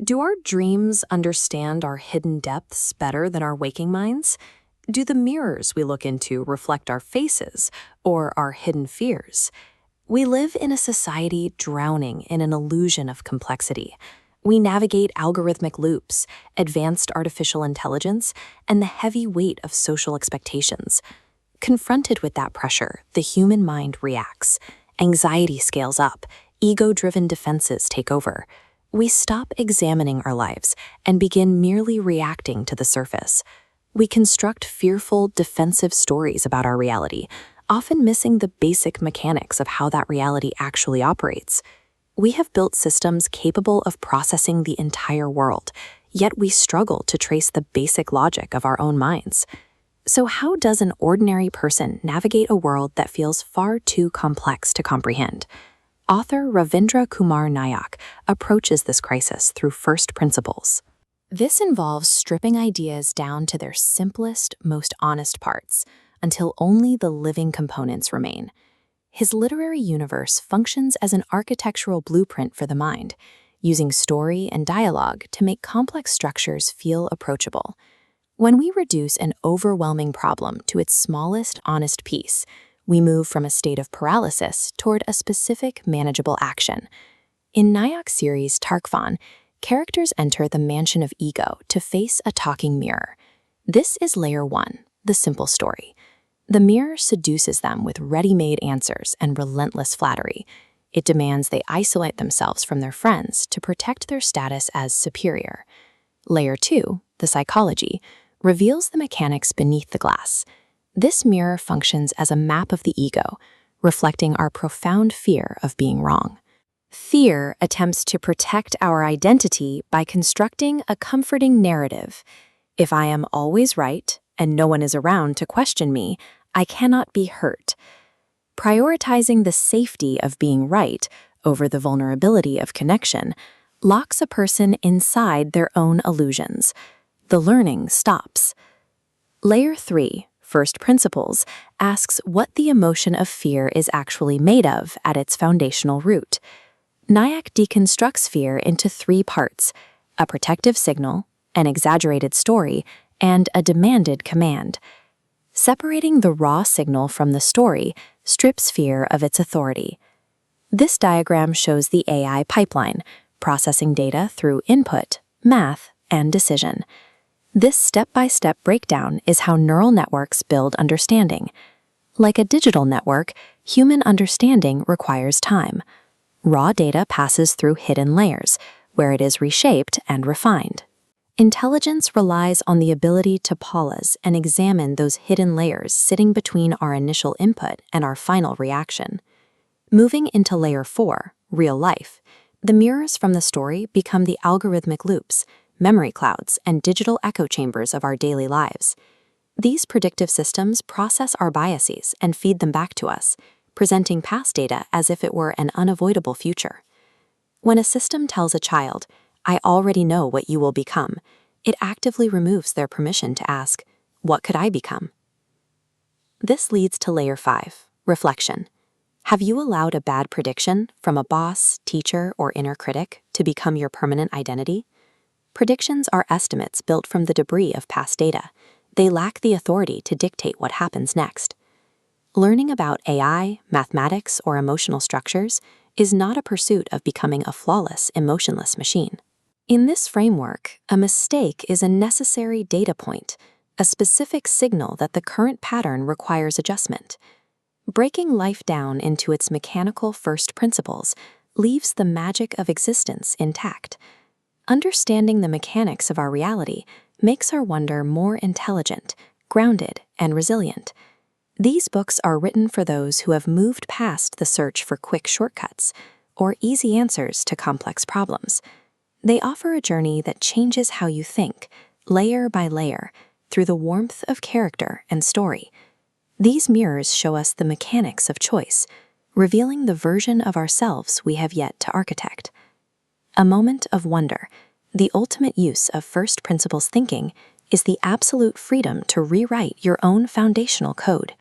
Do our dreams understand our hidden depths better than our waking minds? Do the mirrors we look into reflect our faces or our hidden fears? We live in a society drowning in an illusion of complexity. We navigate algorithmic loops, advanced artificial intelligence, and the heavy weight of social expectations. Confronted with that pressure, the human mind reacts. Anxiety scales up, ego-driven defenses take over. We stop examining our lives and begin merely reacting to the surface. We construct fearful, defensive stories about our reality, often missing the basic mechanics of how that reality actually operates. We have built systems capable of processing the entire world, yet we struggle to trace the basic logic of our own minds. So how does an ordinary person navigate a world that feels far too complex to comprehend? Author Ravindra Nayak approaches this crisis through first principles. This involves stripping ideas down to their simplest, most honest parts, until only the living components remain. His literary universe functions as an architectural blueprint for the mind, using story and dialogue to make complex structures feel approachable. When we reduce an overwhelming problem to its smallest, honest piece, we move from a state of paralysis toward a specific, manageable action. In Nayak's series Tarkvan, characters enter the mansion of ego to face a talking mirror. This is layer 1, the simple story. The mirror seduces them with ready-made answers and relentless flattery. It demands they isolate themselves from their friends to protect their status as superior. Layer 2, the psychology, reveals the mechanics beneath the glass. This mirror functions as a map of the ego, reflecting our profound fear of being wrong. Fear attempts to protect our identity by constructing a comforting narrative. If I am always right and no one is around to question me, I cannot be hurt. Prioritizing the safety of being right over the vulnerability of connection locks a person inside their own illusions. The learning stops. Layer 3, first principles, asks what the emotion of fear is actually made of at its foundational root. Nayak deconstructs fear into 3 parts: a protective signal, an exaggerated story, and a demanded command. Separating the raw signal from the story strips fear of its authority. This diagram shows the AI pipeline, processing data through input, math, and decision. This step-by-step breakdown is how neural networks build understanding. Like a digital network, human understanding requires time. Raw data passes through hidden layers, where it is reshaped and refined. Intelligence relies on the ability to pause and examine those hidden layers sitting between our initial input and our final reaction. Moving into layer 4, real life, the mirrors from the story become the algorithmic loops, memory clouds, and digital echo chambers of our daily lives. These predictive systems process our biases and feed them back to us, presenting past data as if it were an unavoidable future. When a system tells a child, "I already know what you will become," it actively removes their permission to ask, "What could I become?" This leads to layer 5, reflection. Have you allowed a bad prediction from a boss, teacher, or inner critic to become your permanent identity? Predictions are estimates built from the debris of past data. They lack the authority to dictate what happens next. Learning about AI, mathematics, or emotional structures is not a pursuit of becoming a flawless, emotionless machine. In this framework, a mistake is a necessary data point, a specific signal that the current pattern requires adjustment. Breaking life down into its mechanical first principles leaves the magic of existence intact. Understanding the mechanics of our reality makes our wonder more intelligent, grounded, and resilient. These books are written for those who have moved past the search for quick shortcuts or easy answers to complex problems. They offer a journey that changes how you think, layer by layer, through the warmth of character and story. These mirrors show us the mechanics of choice, revealing the version of ourselves we have yet to architect. A moment of wonder, the ultimate use of first principles thinking, is the absolute freedom to rewrite your own foundational code.